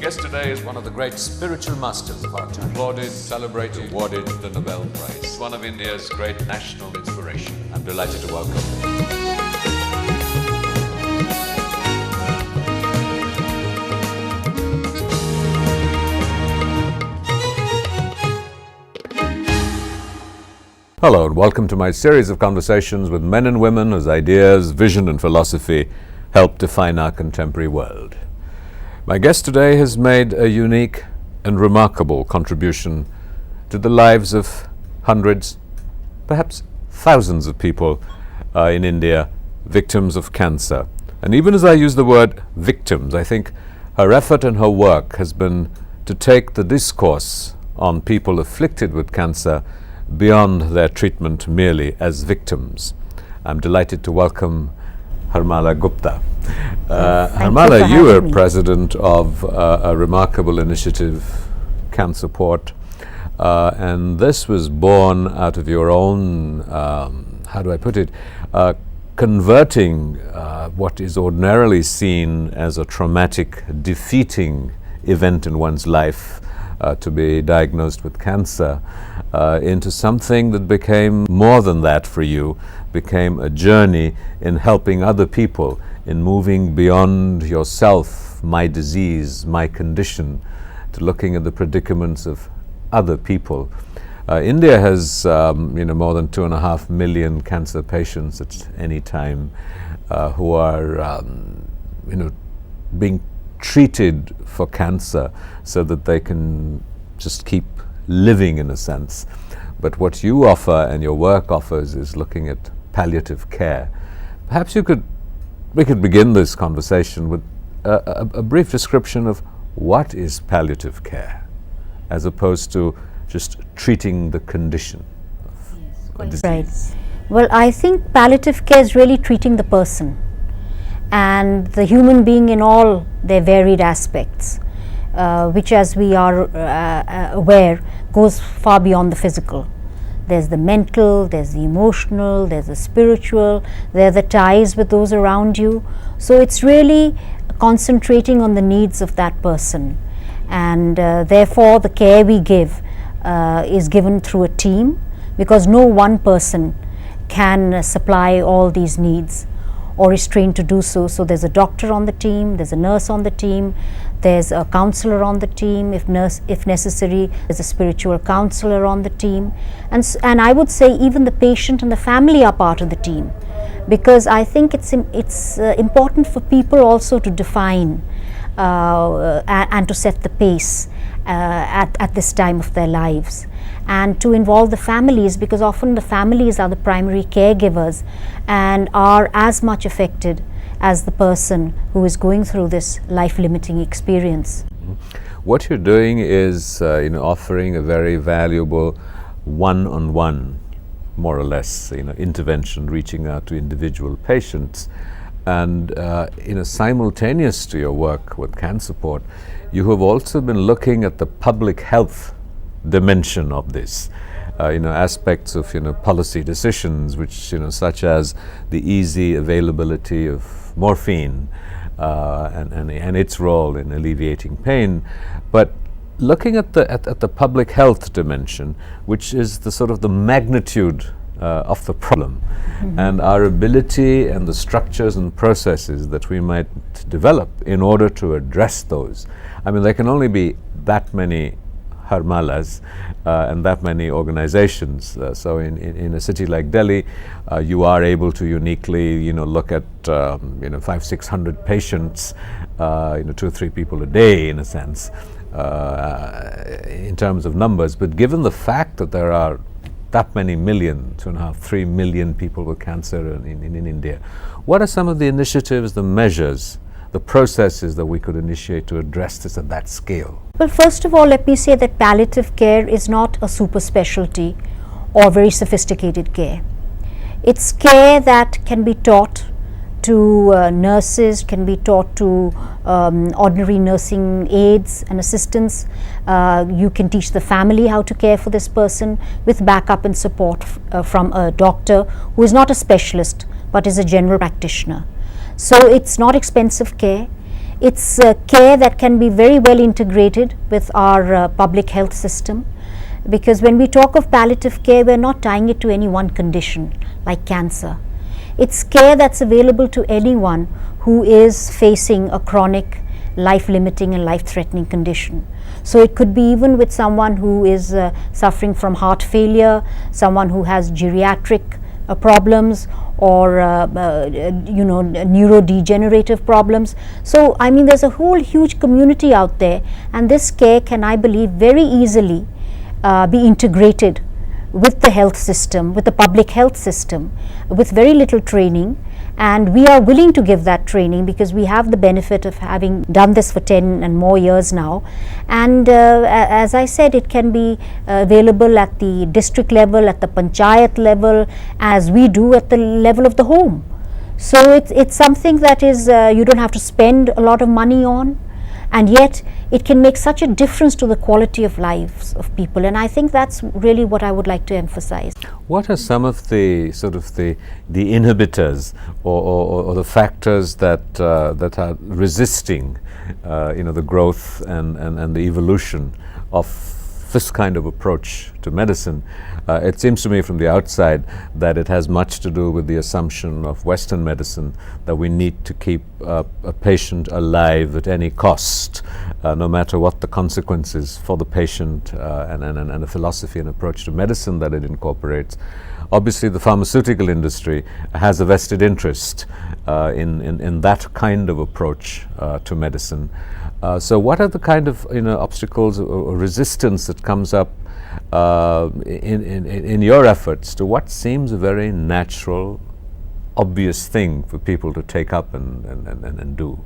guest today is one of the great spiritual masters of our time. Applauded, celebrated, awarded the Nobel Prize. One of India's great national inspiration. I'm delighted to welcome him. Hello and welcome to my series of conversations with men and women whose ideas, vision and philosophy help define our contemporary world. My guest today has made a unique and remarkable contribution to the lives of hundreds, perhaps thousands of people in India, victims of cancer. And even as I use the word victims, I think her effort and her work has been to take the discourse on people afflicted with cancer beyond their treatment merely as victims. I'm delighted to welcome Harmala Gupta. Harmala, you are president of a remarkable initiative, CanSupport, and this was born out of your own, how do I put it, converting what is ordinarily seen as a traumatic, defeating event in one's life, to be diagnosed with cancer, into something that became more than that for you, became a journey in helping other people, in moving beyond yourself, my disease, my condition, to looking at the predicaments of other people. India has more than 2.5 million cancer patients at any time who are being treated for cancer so that they can just keep living in a sense. But what you offer and your work offers is looking at palliative care. Perhaps we could begin this conversation with a brief description of what is palliative care, as opposed to just treating the condition of a disease. Right. Well, I think palliative care is really treating the person and the human being in all their varied aspects, which, as we are aware, goes far beyond the physical. There's the mental, there's the emotional, there's the spiritual, there are the ties with those around you. So it's really concentrating on the needs of that person, and therefore the care we give is given through a team, because no one person can supply all these needs or is trained to do so. So there's a doctor on the team, there's a nurse on the team, there's a counselor on the team, if necessary, there's a spiritual counselor on the team, and I would say even the patient and the family are part of the team, because I think it's important for people also to define and to set the pace at this time of their lives, and to involve the families, because often the families are the primary caregivers and are as much affected as the person who is going through this life-limiting experience. What you're doing is offering a very valuable one-on-one, more or less, intervention, reaching out to individual patients. And simultaneous to your work with CanSupport, you have also been looking at the public health dimension of this, aspects of policy decisions, which such as the easy availability of morphine and its role in alleviating pain, but looking at the public health dimension, which is the sort of the magnitude of the problem, and our ability and the structures and processes that we might develop in order to address those. I mean, there can only be that many Harmalas and that many organizations. So in a city like Delhi, you are able to uniquely, look at 500-600 patients, 2 or 3 people a day, in a sense, in terms of numbers. But given the fact that there are that many million, 2.5-3 million people with cancer in India, what are some of the initiatives, the measures, the processes that we could initiate to address this at that scale? Well, first of all, let me say that palliative care is not a super specialty or very sophisticated care. It's care that can be taught to nurses, can be taught to ordinary nursing aides and assistants. You can teach the family how to care for this person with backup and support from a doctor who is not a specialist but is a general practitioner. So it's not expensive care. It's care that can be very well integrated with our public health system, because when we talk of palliative care, we're not tying it to any one condition like cancer. It's care that's available to anyone who is facing a chronic, life-limiting and life-threatening condition. So it could be even with someone who is suffering from heart failure, someone who has geriatric problems, or neurodegenerative problems. So I mean, there's a whole huge community out there, and this care can, I believe, very easily be integrated with the health system, with the public health system, with very little training. And we are willing to give that training because we have the benefit of having done this for 10 and more years now. And as I said, it can be available at the district level, at the panchayat level, as we do at the level of the home. So it's something that is you don't have to spend a lot of money on, and yet it can make such a difference to the quality of lives of people. And I think that's really what I would like to emphasize. What are some of the sort of the inhibitors or the factors that are resisting the growth and the evolution of this kind of approach to medicine? It seems to me from the outside that it has much to do with the assumption of Western medicine that we need to keep a patient alive at any cost, no matter what the consequences for the patient, and a philosophy and approach to medicine that it incorporates. Obviously, the pharmaceutical industry has a vested interest in that kind of approach to medicine. So what are the kind of obstacles or resistance that comes up in your efforts to what seems a very natural, obvious thing for people to take up and do?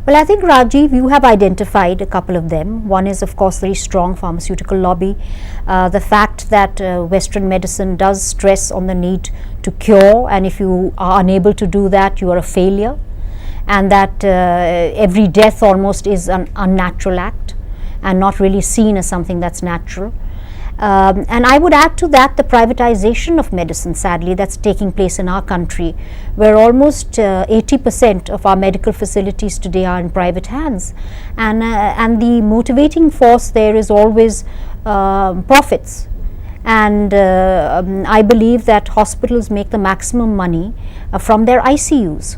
Well, I think, Rajiv, you have identified a couple of them. One is, of course, very strong pharmaceutical lobby. The fact that Western medicine does stress on the need to cure, and if you are unable to do that, you are a failure. And that every death almost is an unnatural act and not really seen as something that's natural. And I would add to that the privatization of medicine, sadly, that's taking place in our country, where almost 80% of our medical facilities today are in private hands. And the motivating force there is always profits. And I believe that hospitals make the maximum money from their ICUs.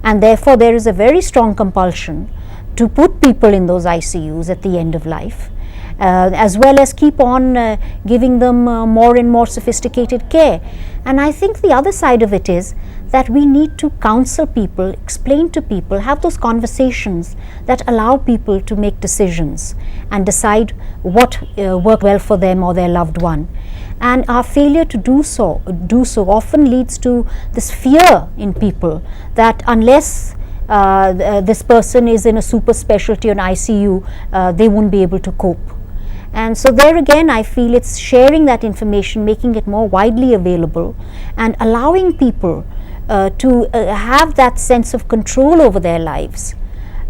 And therefore, there is a very strong compulsion to put people in those ICUs at the end of life, as well as keep on giving them more and more sophisticated care. And I think the other side of it is that we need to counsel people, explain to people, have those conversations that allow people to make decisions and decide what works well for them or their loved one. And our failure to do so often leads to this fear in people that unless this person is in a super specialty or an ICU, they won't be able to cope. And so there again, I feel it's sharing that information, making it more widely available, and allowing people to have that sense of control over their lives.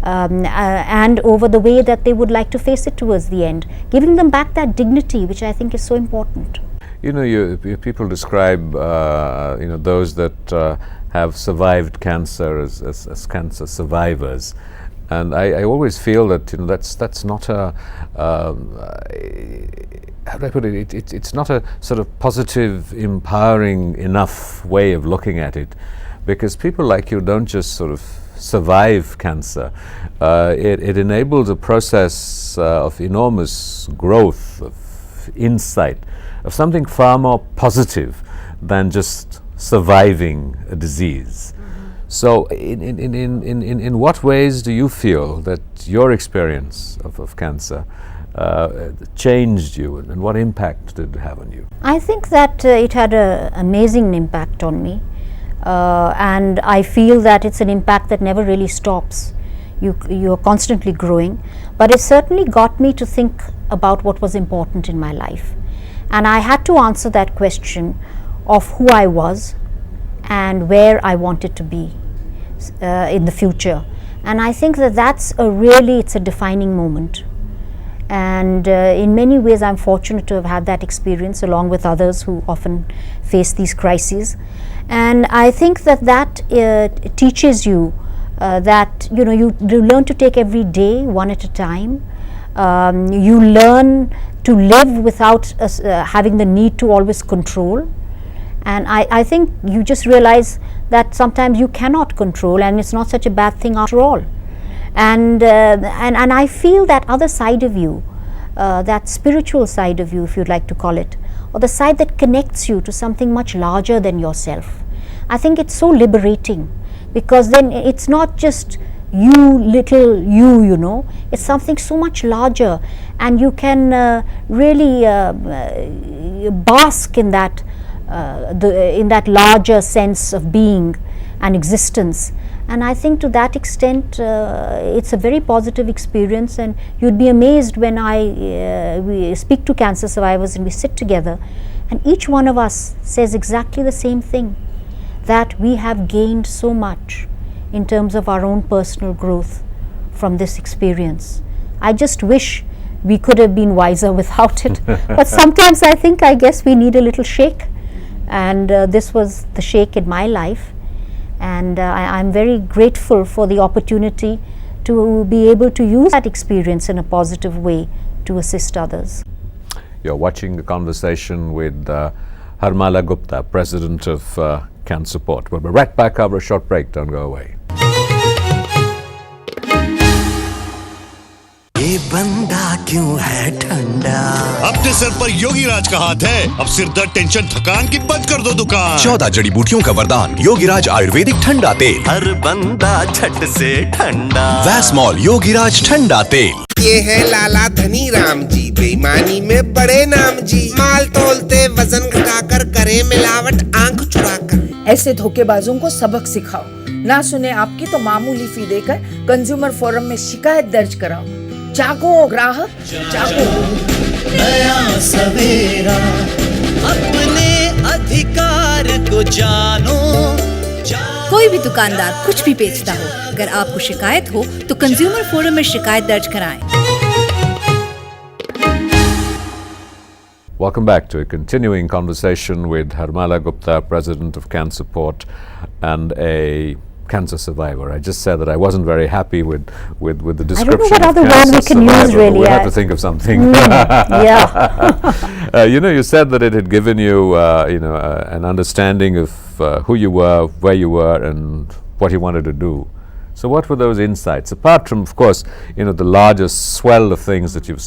And over the way that they would like to face it towards the end, giving them back that dignity, which I think is so important. People describe those that have survived cancer as cancer survivors, and I always feel that that's not a how do I put it? It's not a sort of positive, empowering enough way of looking at it, because people like you don't just sort of survive cancer. It enables a process of enormous growth, of insight, of something far more positive than just surviving a disease. So in what ways do you feel that your experience of cancer changed you, and what impact did it have on you? I think that it had an amazing impact on me, and I feel that it's an impact that never really stops. You're constantly growing, but it certainly got me to think about what was important in my life. And I had to answer that question of who I was and where I wanted to be in the future. And I think that it's a defining moment. And in many ways, I'm fortunate to have had that experience along with others who often face these crises. And I think that teaches you that you learn to take every day one at a time. You learn to live without having the need to always control. And I think you just realize that sometimes you cannot control, and it's not such a bad thing after all. And I feel that other side of you, that spiritual side of you, if you'd like to call it, or the side that connects you to something much larger than yourself. I think it's so liberating, because then it's not just you, little you, it's something so much larger, and you can really bask in that in that larger sense of being and existence. And I think to that extent it's a very positive experience, and you'd be amazed when we speak to cancer survivors and we sit together, and each one of us says exactly the same thing, that we have gained so much in terms of our own personal growth from this experience. I just wish we could have been wiser without it, but sometimes I guess we need a little shake, and this was the shake in my life. And I'm very grateful for the opportunity to be able to use that experience in a positive way to assist others. You're watching the conversation with Harmala Gupta, President of CanSupport. We'll be right back after a short break. Don't go away. ये बंदा क्यों है ठंडा? अपने sir पर योगी राज का हाथ है। अब सिर दर्द, टेंशन, थकान की बंद कर दो दुकान। 14 जड़ी बूटियों का वरदान योगीराज आयुर्वेदिक ठंडा तेल। हर बंदा झट से ठंडा। वैस्मॉल योगीराज ठंडा तेल। ये है लाला धनी राम जी, बेईमानी में बड़े नाम जी। माल तोलते वजन घटाकर करे मिलावट आंख चुराकर। ऐसे धोखेबाजों को सबक सिखाओ। ना सुने आपकी तो मामूली फी देकर कंज्यूमर फोरम में शिकायत दर्ज कराओ। जागो ग्राहक, जागो। नया सवेरा, अपने अधिकार को जानो। कोई भी दुकानदार कुछ भी बेचता हो, अगर आपको शिकायत हो तो कंज्यूमर फोरम में शिकायत दर्ज कराएं। Welcome back to a continuing conversation with Harmala Gupta, President of CanSupport and a cancer survivor. I just said that I wasn't very happy with the description. I don't know what other of word we cancer can use survivor, really. We'll have to think of something. Yeah. You said that it had given you, an understanding of who you were, where you were, and what you wanted to do. So what were those insights? Apart from, of course, the largest swell of things that you've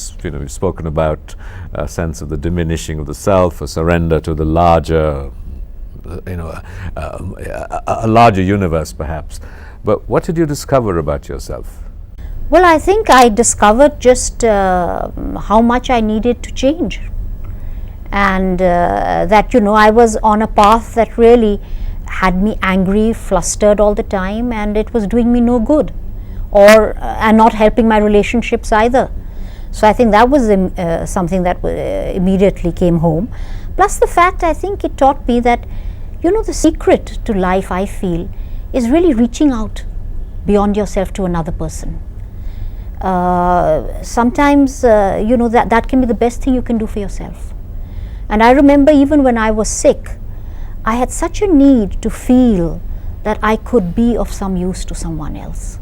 spoken about, a sense of the diminishing of the self, a surrender to the larger, a larger universe perhaps. But what did you discover about yourself? Well, I think I discovered just how much I needed to change, and that I was on a path that really had me angry, flustered all the time, and it was doing me no good, and not helping my relationships either. So I think that was something that immediately came home. Plus the fact, I think it taught me that the secret to life, I feel, is really reaching out beyond yourself to another person. Sometimes that can be the best thing you can do for yourself. And I remember even when I was sick, I had such a need to feel that I could be of some use to someone else.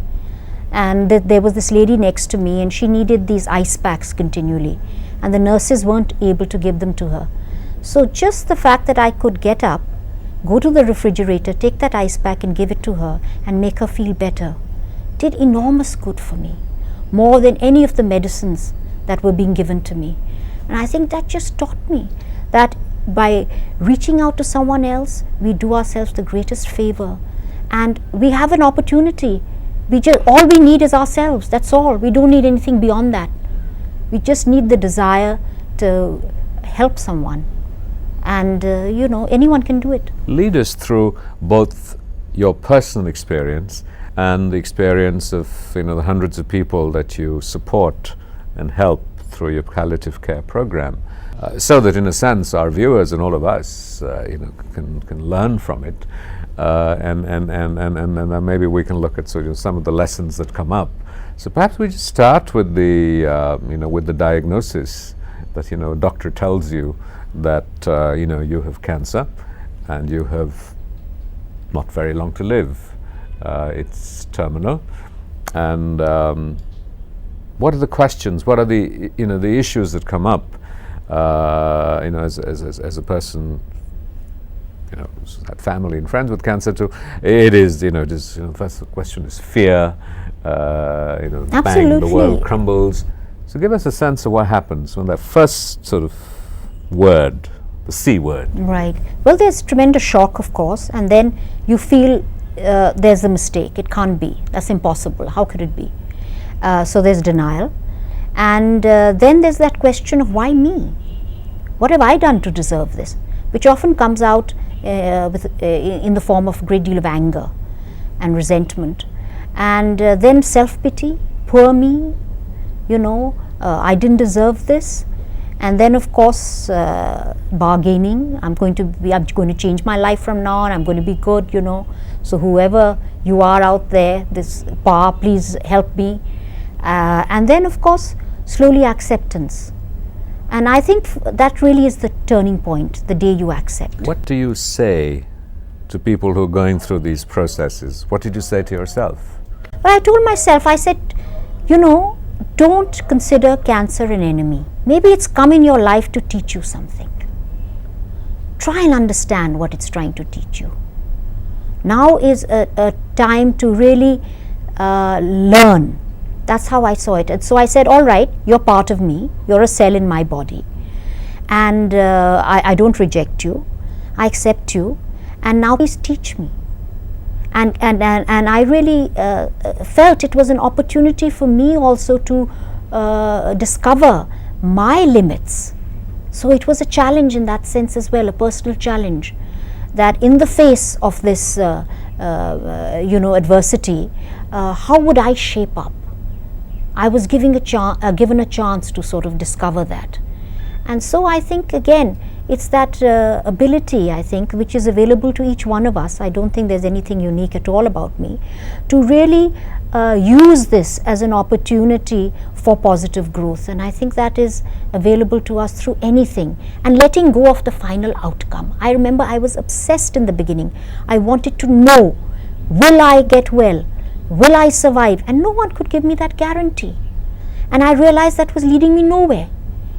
And there was this lady next to me, and she needed these ice packs continually, and the nurses weren't able to give them to her. So just the fact that I could get up, go to the refrigerator, take that ice pack and give it to her and make her feel better, did enormous good for me, more than any of the medicines that were being given to me. And I think that just taught me that by reaching out to someone else, we do ourselves the greatest favor, and we have an opportunity. All we need is ourselves. That's all. We don't need anything beyond that. We just need the desire to help someone, and anyone can do it. Lead us through both your personal experience and the experience of the hundreds of people that you support and help through your palliative care program, so that in a sense our viewers and all of us can learn from it, and maybe we can look at some of the lessons that come up. So perhaps we just start with the with the diagnosis that a doctor tells you that you have cancer and you have not very long to live, it's terminal. And what are the questions? What are the the issues that come up? As a person, who's had family and friends with cancer too, it is first the question is fear. Bang, the world crumbles. So give us a sense of what happens when that first sort of word, the C word. Right. Well, there's tremendous shock, of course, and then you feel there's a mistake. It can't be. That's impossible. How could it be? So there's denial. And then there's that question of why me? What have I done to deserve this? Which often comes out in the form of a great deal of anger and resentment. And then self-pity, poor me, I didn't deserve this. And then, of course, bargaining. I'm going to change my life from now on. I'm going to be good, So whoever you are out there, this power, please help me. And then, of course, slowly acceptance. And I think that really is the turning point, the day you accept. What do you say to people who are going through these processes? What did you say to yourself? Well, I told myself, I said, don't consider cancer an enemy. Maybe it's come in your life to teach you something. Try and understand what it's trying to teach you. Now is a time to really learn. That's how I saw it. And so I said, all right, you're part of me. You're a cell in my body. And I don't reject you. I accept you. And now please teach me. And I really felt it was an opportunity for me also to discover my limits. So it was a challenge in that sense as well, a personal challenge, that in the face of this adversity, how would I shape up? I was given a chance to sort of discover that. And so I think, again, it's that ability, I think, which is available to each one of us. I don't think there's anything unique at all about me, to really use this as an opportunity for positive growth. And I think that is available to us through anything, and letting go of the final outcome. I remember I was obsessed in the beginning. I wanted to know, will I get well? Will I survive? And no one could give me that guarantee. And I realized that was leading me nowhere.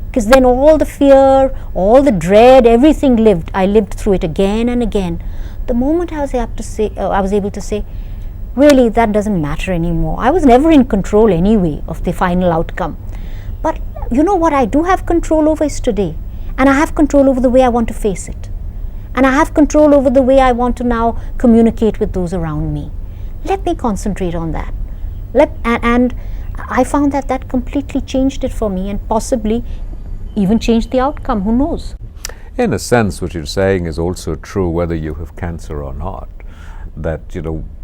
Because then all the fear, all the dread, everything I lived through it again and again. The moment I was able to say, really, that doesn't matter anymore. I was never in control anyway of the final outcome. But what I do have control over is today. And I have control over the way I want to face it. And I have control over the way I want to now communicate with those around me. Let me concentrate on that. And I found that completely changed it for me, and possibly even changed the outcome. Who knows? In a sense, what you're saying is also true whether you have cancer or not. That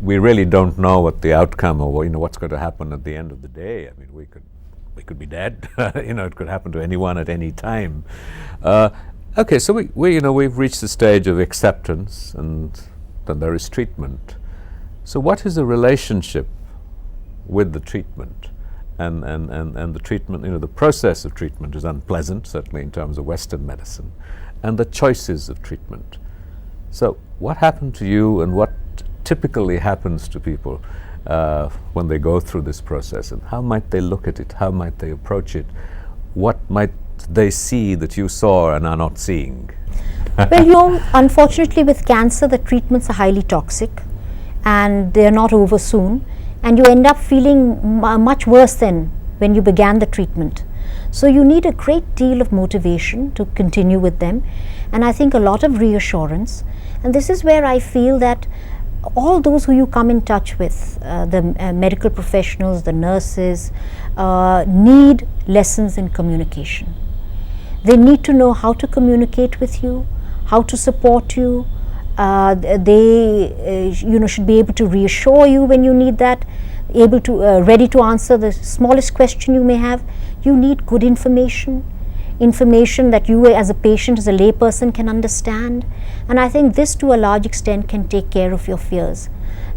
we really don't know what the outcome or what's going to happen at the end of the day. I mean, we could be dead. It could happen to anyone at any time. Okay, so we've reached the stage of acceptance, and then there is treatment. So what is the relationship with the treatment? And the treatment, the process of treatment is unpleasant, certainly in terms of Western medicine, and the choices of treatment. So what happened to you, and what typically happens to people when they go through this process, and how might they look at it? How might they approach it? What might they see that you saw and are not seeing? Well, unfortunately with cancer, the treatments are highly toxic, and they're not over soon. And you end up feeling much worse than when you began the treatment. So you need a great deal of motivation to continue with them, and I think a lot of reassurance. And this is where I feel that all those who you come in touch with, the medical professionals, the nurses, need lessons in communication. They need to know how to communicate with you, how to support you. They should be able to reassure you when you need that, ready to answer the smallest question you may have. You need good information that you as a patient, as a layperson, can understand. And I think this to a large extent can take care of your fears,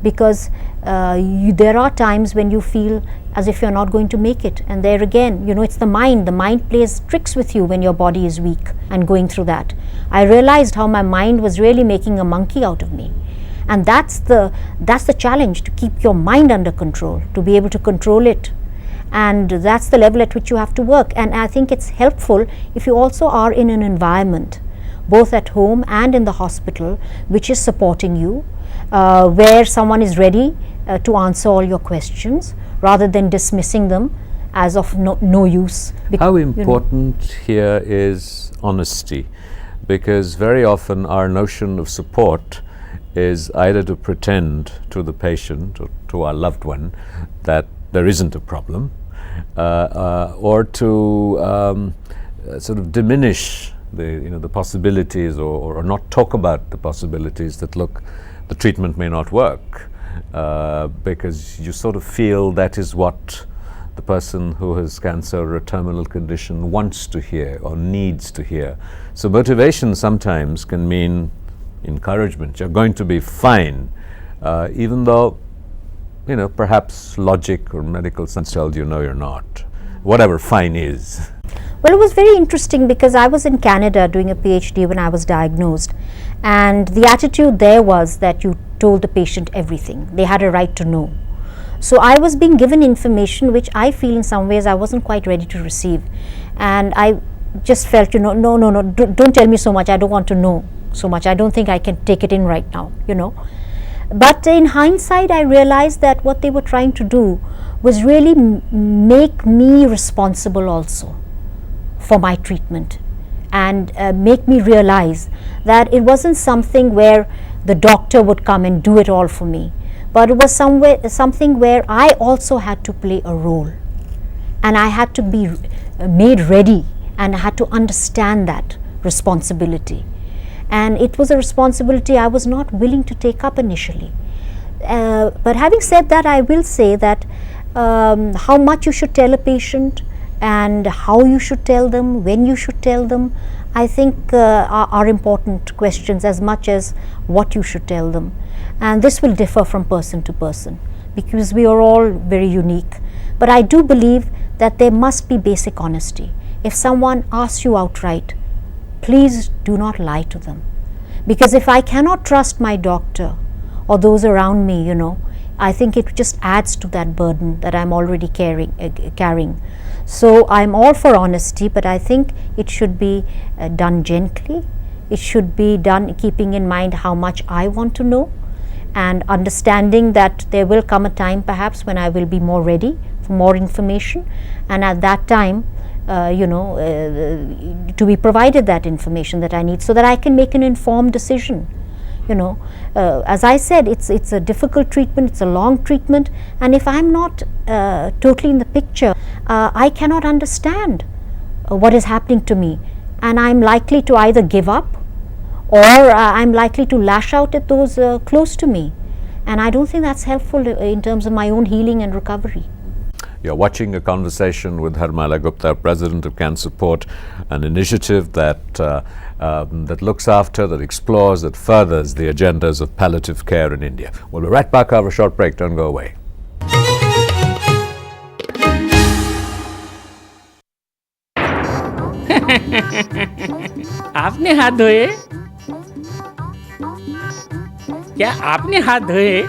because there are times when you feel as if you're not going to make it, and there again, it's the mind plays tricks with you when your body is weak and going through that. I realized how my mind was really making a monkey out of me, And that's the challenge, to keep your mind under control, to be able to control it. And that's the level at which you have to work. And I think it's helpful if you also are in an environment, both at home and in the hospital, which is supporting you, where someone is ready to answer all your questions rather than dismissing them as of no use. How important here is honesty? Because very often our notion of support is either to pretend to the patient or to our loved one that there isn't a problem, or to sort of diminish the possibilities, or not talk about the possibilities that, look, the treatment may not work, because you sort of feel that is what the person who has cancer or a terminal condition wants to hear or needs to hear. So motivation sometimes can mean encouragement. You're going to be fine, even though perhaps logic or medical sense tells you no, you're not, whatever fine is. Well, it was very interesting because I was in Canada doing a PhD when I was diagnosed, and the attitude there was that you told the patient everything. They had a right to know. So I was being given information which I feel in some ways I wasn't quite ready to receive, and I just felt, no, don't tell me so much. I don't want to know so much. I don't think I can take it in right now, But in hindsight, I realized that what they were trying to do was really make me responsible also for my treatment, and make me realize that it wasn't something where the doctor would come and do it all for me, but it was something where I also had to play a role, and I had to be made ready, and I had to understand that responsibility. And it was a responsibility I was not willing to take up initially. But having said that, I will say that how much you should tell a patient and how you should tell them, when you should tell them, I think are important questions as much as what you should tell them. And this will differ from person to person because we are all very unique. But I do believe that there must be basic honesty. If someone asks you outright, please do not lie to them, because if I cannot trust my doctor or those around me, I think it just adds to that burden that I'm already carrying. So I'm all for honesty, but I think it should be done gently. It should be done keeping in mind how much I want to know, and understanding that there will come a time perhaps when I will be more ready for more information, and at that time to be provided that information that I need so that I can make an informed decision. As I said, it's a difficult treatment, it's a long treatment, and if I'm not totally in the picture, I cannot understand what is happening to me, and I'm likely to either give up or I'm likely to lash out at those close to me, and I don't think that's helpful in terms of my own healing and recovery. You're watching a conversation with Harmala Gupta, President of CanSupport, an initiative that looks after, that explores, that furthers the agendas of palliative care in India. We'll be right back after a short break. Don't go away. आपने हाथ धोए? क्या आपने हाथ धोए?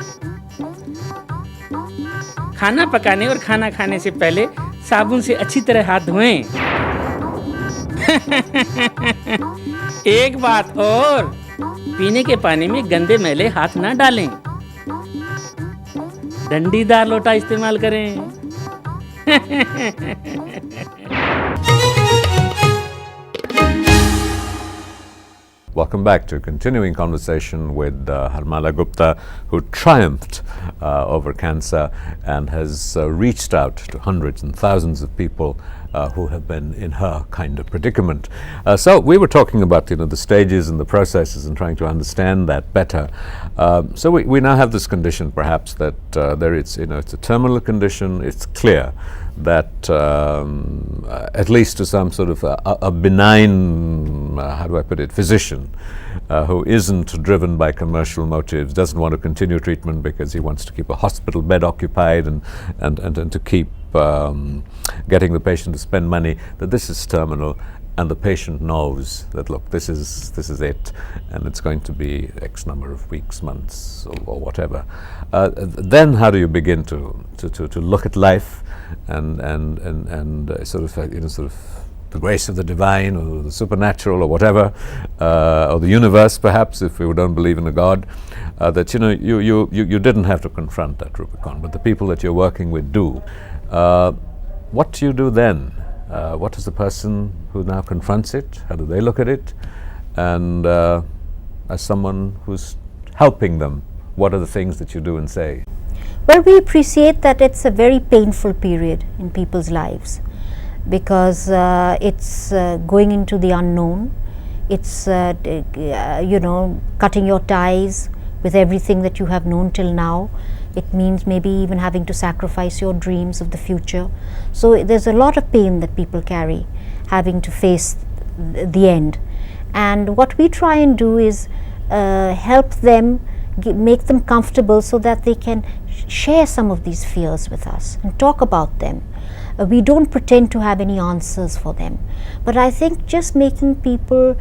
खाना पकाने और खाना खाने से पहले साबुन से अच्छी तरह हाथ धोएं। एक बात और, पीने के पानी में गंदे मैले हाथ ना डालें। डंडीदार लोटा इस्तेमाल करें। Welcome back to a continuing conversation with Harmala Gupta, who triumphed over cancer and has reached out to hundreds and thousands of people who have been in her kind of predicament. So we were talking about the stages and the processes and trying to understand that better. So we now have this condition, perhaps, that it's a terminal condition. It's clear that at least to some sort of a benign, how do I put it, physician who isn't driven by commercial motives, doesn't want to continue treatment because he wants to keep a hospital bed occupied and to keep getting the patient to spend money, that this is terminal and the patient knows that, look, this is it, and it's going to be X number of weeks, months, or whatever. Then how do you begin to look at life and sort of the grace of the divine or the supernatural or whatever, or the universe perhaps, if we don't believe in a God, that you didn't have to confront that Rubicon, but the people that you're working with do. What do you do then? What is the person who now confronts it? How do they look at it? And as someone who's helping them, what are the things that you do and say? Well, we appreciate that it's a very painful period in people's lives, because it's going into the unknown. It's cutting your ties with everything that you have known till now. It means maybe even having to sacrifice your dreams of the future. So there's a lot of pain that people carry, having to face the end. And what we try and do is help them, make them comfortable so that they can share some of these fears with us and talk about them. We don't pretend to have any answers for them, but I think just making people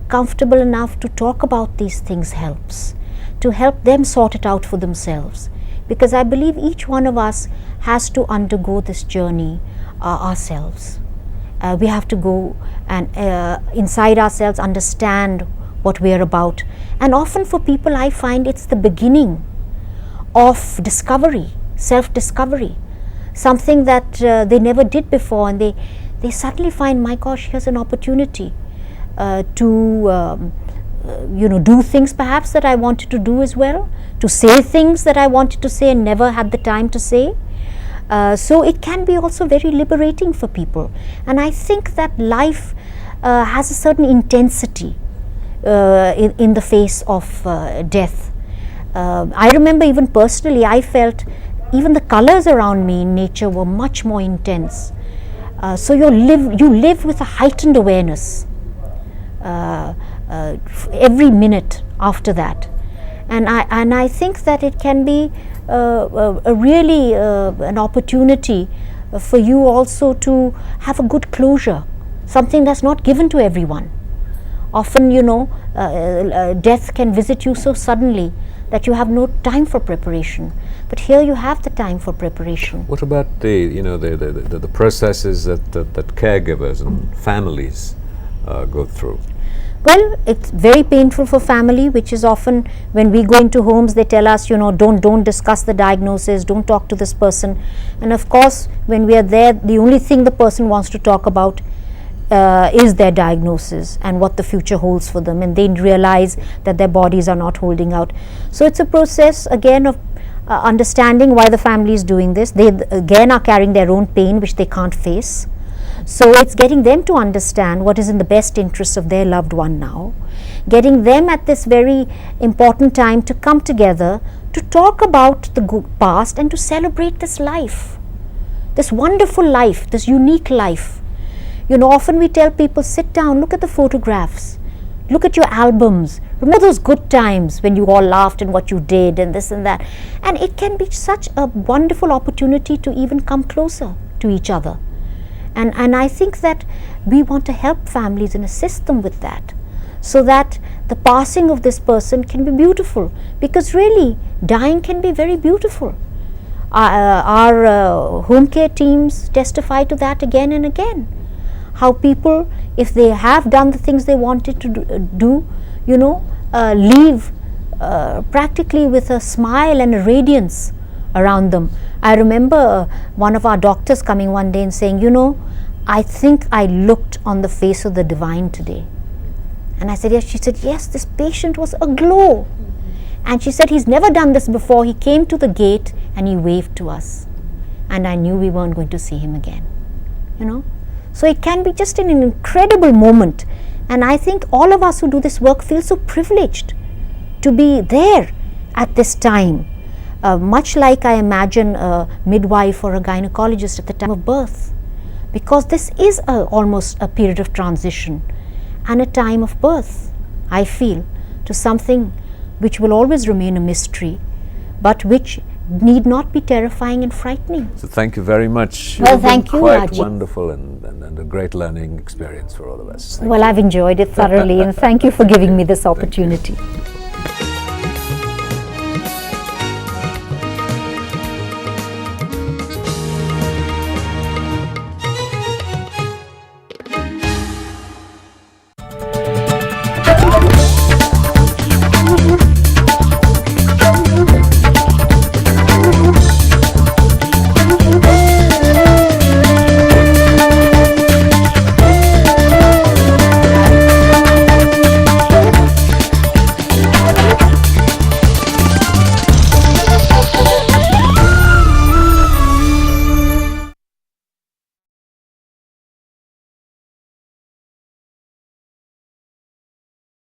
comfortable enough to talk about these things helps, to help them sort it out for themselves, because I believe each one of us has to undergo this journey ourselves. We have to go and inside ourselves understand what we are about, and often for people I find it's the beginning of discovery, self-discovery, something that they never did before, and they suddenly find, my gosh, here's an opportunity to do things perhaps that I wanted to do as well, to say things that I wanted to say and never had the time to say. So it can be also very liberating for people, and I think that life has a certain intensity in the face of death. I remember even personally, I felt even the colors around me in nature were much more intense. So you live with a heightened awareness every minute after that, and I think that it can be a really an opportunity for you also to have a good closure, something that's not given to everyone. Often, death can visit you so suddenly that you have no time for preparation, but here you have the time for preparation. What about the processes that caregivers and families go through? Well, it's very painful for family, which is often when we go into homes, they tell us, don't discuss the diagnosis, don't talk to this person. And of course, when we are there, the only thing the person wants to talk about is their diagnosis and what the future holds for them, and they realize that their bodies are not holding out. So it's a process again of understanding why the family is doing this. They again are carrying their own pain which they can't face. So it's getting them to understand what is in the best interest of their loved one now, getting them at this very important time to come together to talk about the past and to celebrate this life, this wonderful life, this unique life. Often we tell people, sit down, look at the photographs, look at your albums, remember those good times when you all laughed and what you did and this and that. And it can be such a wonderful opportunity to even come closer to each other. And I think that we want to help families and assist them with that, so that the passing of this person can be beautiful, because really dying can be very beautiful. Our home care teams testify to that again and again. How people, if they have done the things they wanted to do, leave practically with a smile and a radiance around them. I remember one of our doctors coming one day and saying, I think I looked on the face of the divine today. And I said, yes. She said, yes, this patient was aglow. And she said, he's never done this before. He came to the gate and he waved to us. And I knew we weren't going to see him again. So it can be just an incredible moment. And I think all of us who do this work feel so privileged to be there at this time. Much like I imagine a midwife or a gynecologist at the time of birth, because this is almost a period of transition and a time of birth, I feel, to something which will always remain a mystery, but which need not be terrifying and frightening. So thank you very much. Well, You've been thank you, quite Rajiv. wonderful and a great learning experience for all of us. Well, I've enjoyed it thoroughly, and thank you for giving me this opportunity.